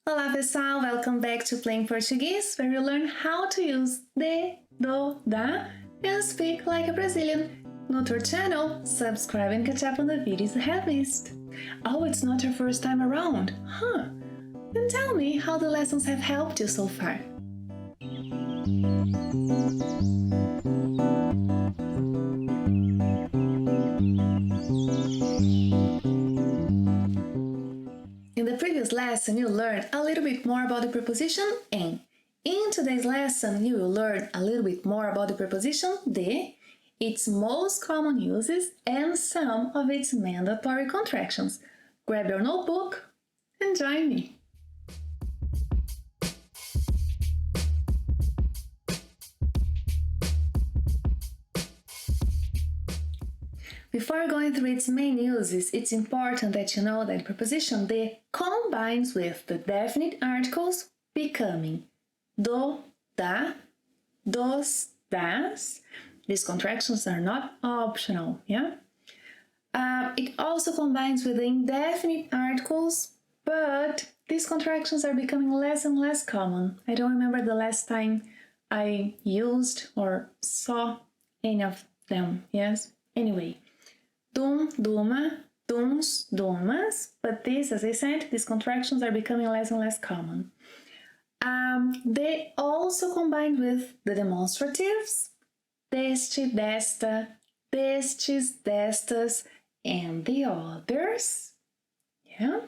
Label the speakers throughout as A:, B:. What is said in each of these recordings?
A: Olá pessoal, welcome back to Playing Portuguese, where you learn how to use de, do, da and speak like a Brazilian. New to our channel, subscribe and catch up on the videos you have missed. Oh, it's not your first time around, huh? Then tell me how the lessons have helped you so far. In the previous lesson, you learned a little bit more about the preposition em. In today's lesson, you will learn a little bit more about the preposition de, its most common uses, and some of its mandatory contractions. Grab your notebook and join me. Before going through its main uses, it's important that you know that preposition de combines with the definite articles becoming do, da, dos, das. These contractions are not optional, yeah? It also combines with the indefinite articles, but these contractions are becoming less and less common. I don't remember the last time I used or saw any of them, yes? Anyway, dum, duma, dums, dumas, but this, as I said, these contractions are becoming less and less common. They also combine with the demonstratives, deste, desta, destes, destas, and the others, yeah?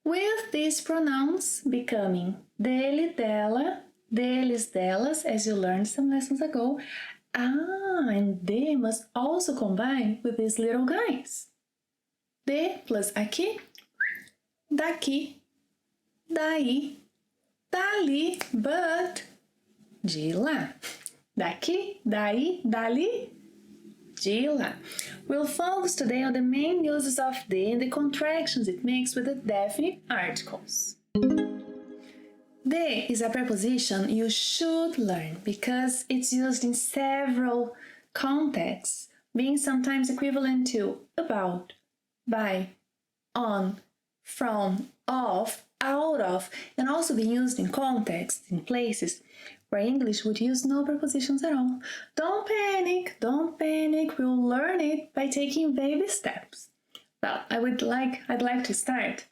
A: With these pronouns becoming dele, dela, deles, delas, as you learned some lessons ago. And they must also combine with these little guys. De plus aqui, daqui, daí, dali, but de lá. Daqui, daí, dali, de lá. We'll focus today on the main uses of de and the contractions it makes with the definite articles. De is a preposition you should learn because it's used in several contexts, being sometimes equivalent to about, by, on, from, of, out of, and also being used in contexts, in places where English would use no prepositions at all. Don't panic, we'll learn it by taking baby steps. Well, I'd like to start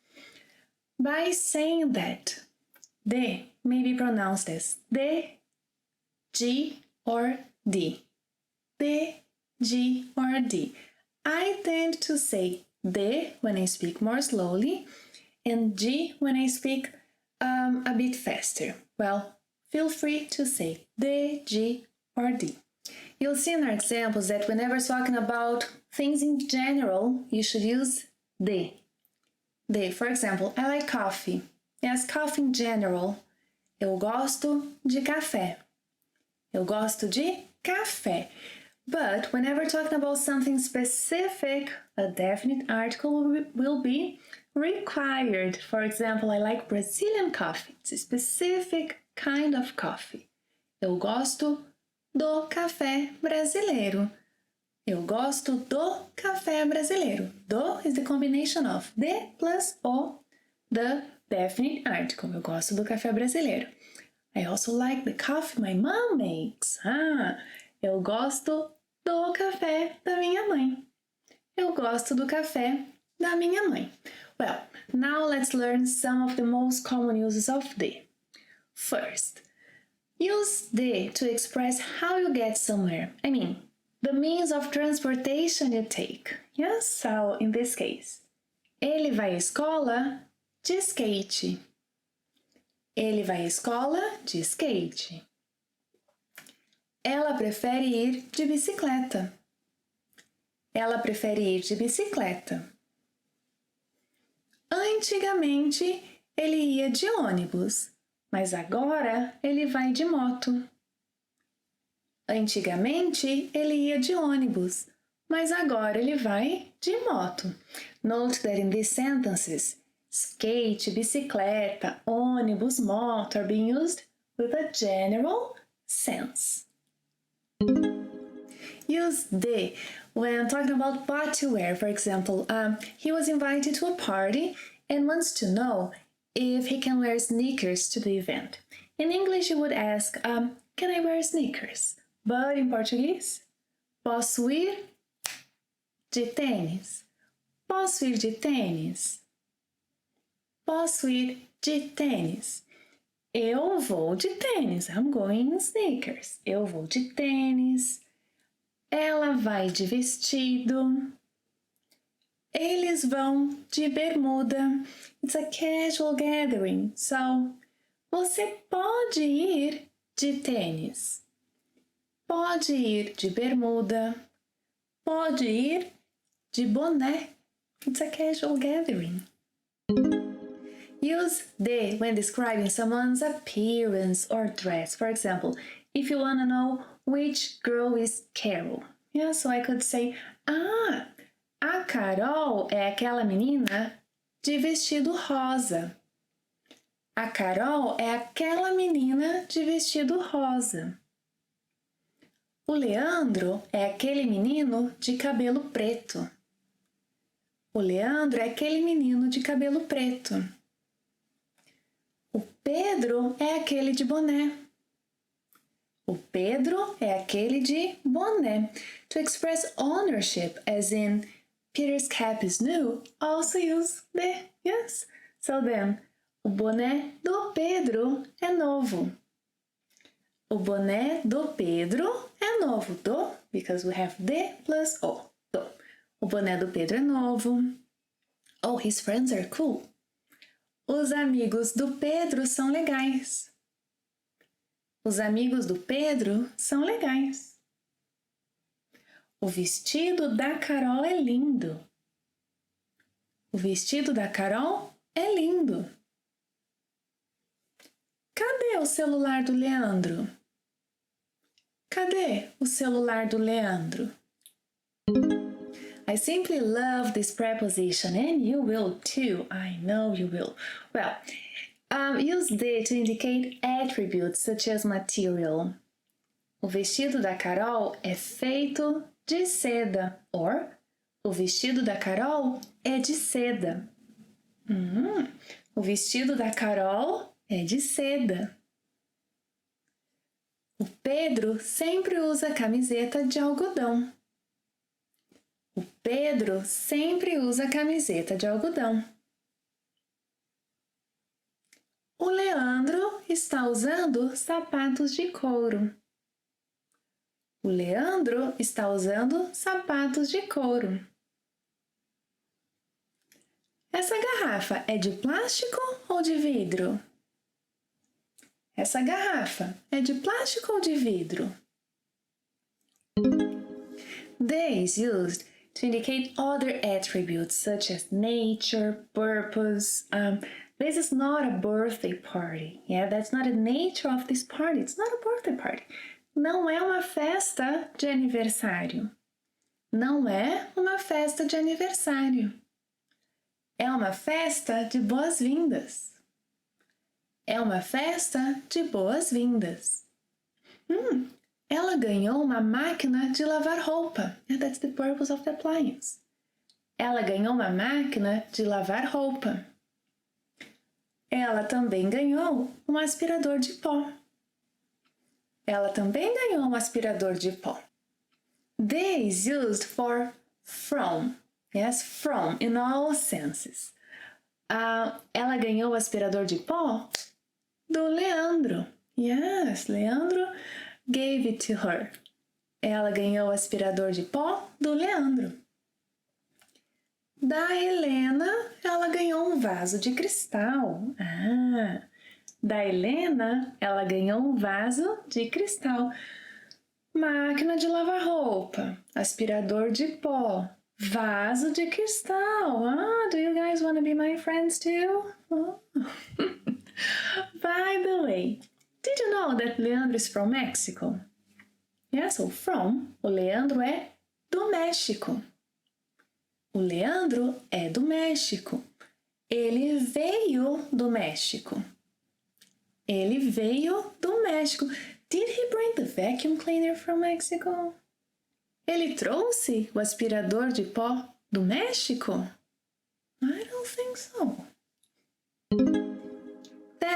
A: by saying that de may be pronounced as de, g, or d. De, g, or d. I tend to say de when I speak more slowly and g when I speak a bit faster. Well, feel free to say de, g, or d. You'll see in our examples that whenever talking about things in general, you should use de. De, for example, I like coffee. Yes, coffee in general. Eu gosto de café. Eu gosto de café. But whenever talking about something specific, a definite article will be required. For example, I like Brazilian coffee. It's a specific kind of coffee. Eu gosto do café brasileiro. Eu gosto do café brasileiro. Do is the combination of de plus o, the definite article. Eu gosto do café brasileiro. I also like the coffee my mom makes. Eu gosto do café da minha mãe. Eu gosto do café da minha mãe. Well, now let's learn some of the most common uses of de. First, use de to express how you get somewhere. I mean, the means of transportation you take. Yes, so in this case, ele vai à escola de skate. Ele vai à escola de skate. Ela prefere ir de bicicleta. Ela prefere ir de bicicleta. Antigamente, ele ia de ônibus, mas agora ele vai de moto. Antigamente, ele ia de ônibus, mas agora ele vai de moto. Note that in these sentences, skate, bicicleta, ônibus, moto are being used with a general sense. Use de when talking about what to wear. For example, he was invited to a party and wants to know if he can wear sneakers to the event. In English, you would ask, can I wear sneakers? But in Portuguese, posso ir de tênis? Posso ir de tênis? Posso ir de tênis? Eu vou de tênis. I'm going in sneakers. Eu vou de tênis. Ela vai de vestido. Eles vão de bermuda. It's a casual gathering. So, você pode ir de tênis. Pode ir de bermuda. Pode ir de boné. It's a casual gathering. Use de when describing someone's appearance or dress. For example, if you want to know which girl is Carol. Yeah, so I could say, a Carol é aquela menina de vestido rosa. A Carol é aquela menina de vestido rosa. O Leandro é aquele menino de cabelo preto. O Leandro é aquele menino de cabelo preto. O Pedro é aquele de boné. O Pedro é aquele de boné. To express ownership, as in Peter's cap is new, also use de, yes? So then, o boné do Pedro é novo. O boné do Pedro é novo. Do, because we have de plus o. Do. O boné do Pedro é novo. Oh, his friends are cool. Os amigos do Pedro são legais. Os amigos do Pedro são legais. O vestido da Carol é lindo. O vestido da Carol é lindo. Cadê o celular do Leandro? Cadê o celular do Leandro? I simply love this preposition, and you will too. I know you will. Well, use de to indicate attributes such as material. O vestido da Carol é feito de seda. Or, o vestido da Carol é de seda. O vestido da Carol é de seda. O Pedro sempre usa camiseta de algodão. O Pedro sempre usa camiseta de algodão. O Leandro está usando sapatos de couro. O Leandro está usando sapatos de couro. Essa garrafa é de plástico ou de vidro? Essa garrafa é de plástico ou de vidro? De is used to indicate other attributes such as nature, purpose. This is not a birthday party. Yeah, that's not the nature of this party. It's not a birthday party. Não é uma festa de aniversário. Não é uma festa de aniversário. É uma festa de boas-vindas. É uma festa de boas-vindas. Ela ganhou uma máquina de lavar roupa. Yeah, that's the purpose of the appliance. Ela ganhou uma máquina de lavar roupa. Ela também ganhou um aspirador de pó. Ela também ganhou um aspirador de pó. De is used for from. Yes, from in all senses. Ela ganhou o aspirador de pó do Leandro. Yes, Leandro gave it to her. Ela ganhou o aspirador de pó do Leandro. Da Helena, ela ganhou um vaso de cristal. Da Helena, ela ganhou um vaso de cristal. Máquina de lavar roupa, aspirador de pó, vaso de cristal. Do you guys want to be my friends too? Oh. By the way, did you know that Leandro is from Mexico? Yeah, so from, o Leandro é do México. O Leandro é do México. Ele veio do México. Ele veio do México. Did he bring the vacuum cleaner from Mexico? Ele trouxe o aspirador de pó do México? I don't think so.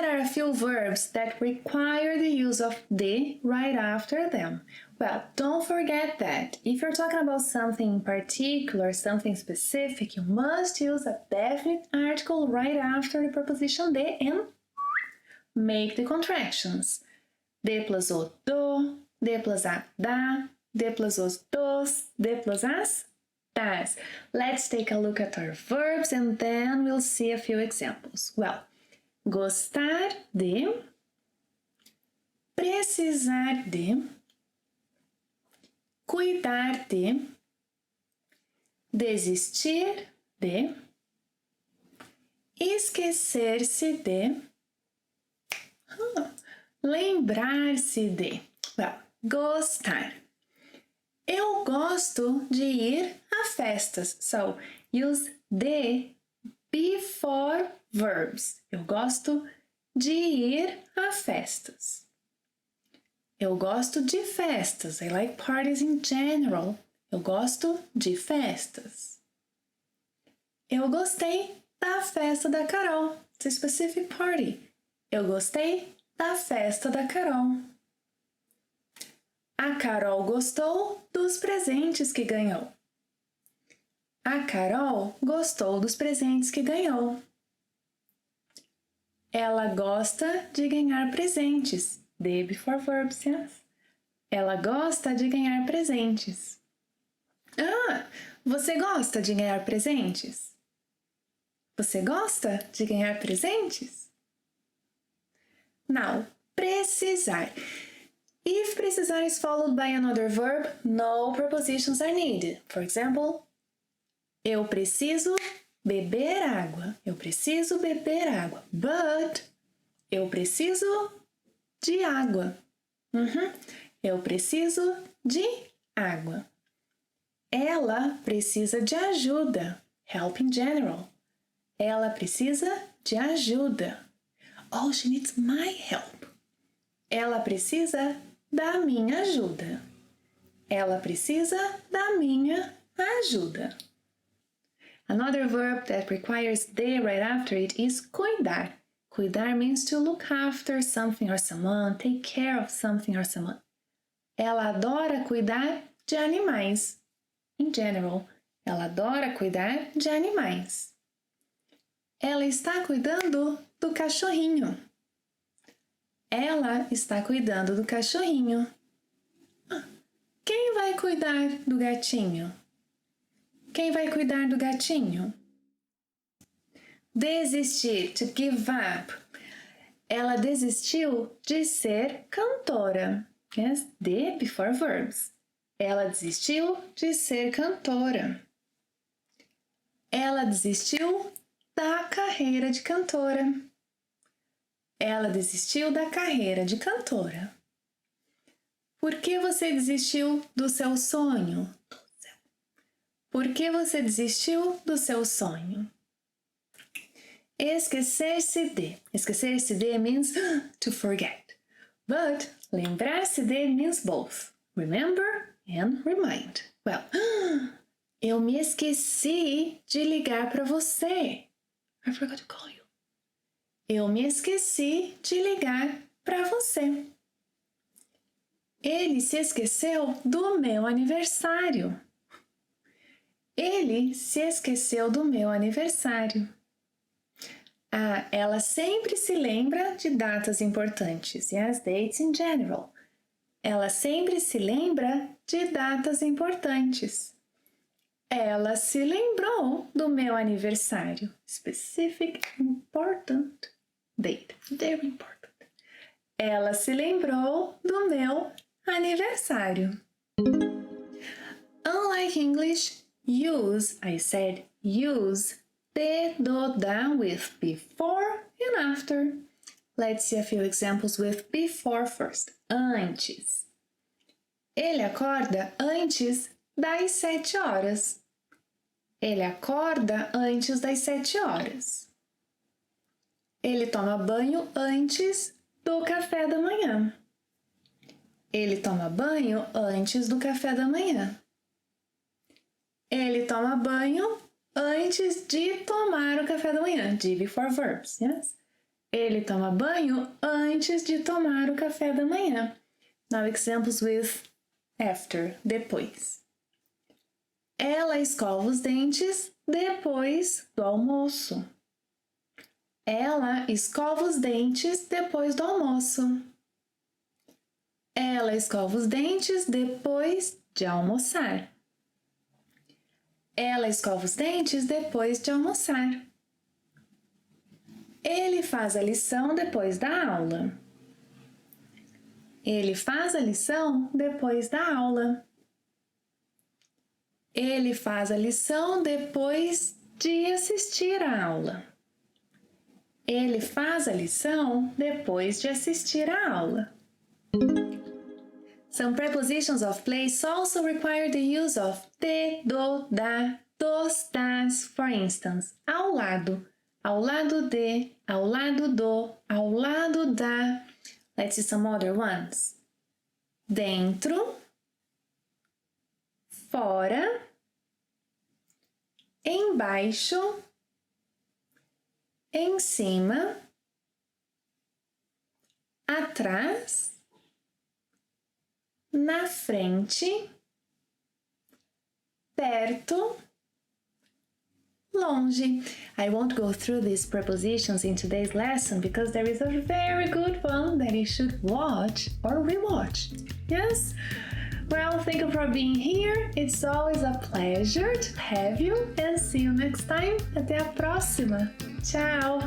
A: there are a few verbs that require the use of the right after them. Well, don't forget that. If you're talking about something in particular, something specific, you must use a definite article right after the preposition de and make the contractions. De plus o do, de plus a da, de plus os dos, de plus as das. Let's take a look at our verbs and then we'll see a few examples. Well, gostar de, precisar de, cuidar de, desistir de, esquecer-se de, lembrar-se de. Well, gostar. Eu gosto de ir a festas. So, use de before verbs. Eu gosto de ir a festas. Eu gosto de festas. I like parties in general. Eu gosto de festas. Eu gostei da festa da Carol. It's a specific party. Eu gostei da festa da Carol. A Carol gostou dos presentes que ganhou. A Carol gostou dos presentes que ganhou. Ela gosta de ganhar presentes. De before verbs, yes? Ela gosta de ganhar presentes. Ah, você gosta de ganhar presentes? Você gosta de ganhar presentes? Now, precisar. If precisar is followed by another verb, no prepositions are needed. For example, eu preciso beber água. Eu preciso beber água. But, eu preciso de água. Eu preciso de água. Ela precisa de ajuda. Help in general. Ela precisa de ajuda. Oh, she needs my help. Ela precisa da minha ajuda. Ela precisa da minha ajuda. Another verb that requires de right after it is cuidar. Cuidar means to look after something or someone, take care of something or someone. Ela adora cuidar de animais. In general, ela adora cuidar de animais. Ela está cuidando do cachorrinho. Ela está cuidando do cachorrinho. Quem vai cuidar do gatinho? Quem vai cuidar do gatinho? Desistir, to give up. Ela desistiu de ser cantora. Yes, de before verbs. Ela desistiu de ser cantora. Ela desistiu da carreira de cantora. Ela desistiu da carreira de cantora. Por que você desistiu do seu sonho? Por que você desistiu do seu sonho? Esquecer-se de. Esquecer-se de means to forget. But lembrar-se de means both. Remember and remind. Well, eu me esqueci de ligar para você. I forgot to call you. Eu me esqueci de ligar para você. Ele se esqueceu do meu aniversário. Ele se esqueceu do meu aniversário. Ah, ela sempre se lembra de datas importantes. Yes, dates in general. Ela sempre se lembra de datas importantes. Ela se lembrou do meu aniversário. Specific, important date. Very important. Ela se lembrou do meu aniversário. Unlike English, use, I said use, de, do, da with before and after. Let's see a few examples with before first. Antes. Ele acorda antes das 7 horas. Ele acorda antes das 7 horas. Ele toma banho antes do café da manhã. Ele toma banho antes do café da manhã. Ele toma banho antes de tomar o café da manhã. De before verbs, yes? Ele toma banho antes de tomar o café da manhã. Now examples with after, depois. Ela escova os dentes depois do almoço. Ela escova os dentes depois do almoço. Ela escova os dentes depois de almoçar. Ela escova os dentes depois de almoçar. Ele faz a lição depois da aula. Ele faz a lição depois da aula. Ele faz a lição depois de assistir à aula. Ele faz a lição depois de assistir à aula. Some prepositions of place also require the use of de, do, da, dos, das, for instance, ao lado de, ao lado do, ao lado da. Let's see some other ones. Dentro, fora, embaixo, em cima, atrás, na frente, perto, longe. I won't go through these prepositions in today's lesson because there is a very good one that you should watch or rewatch. Yes? Well, thank you for being here. It's always a pleasure to have you and see you next time. Até a próxima. Tchau!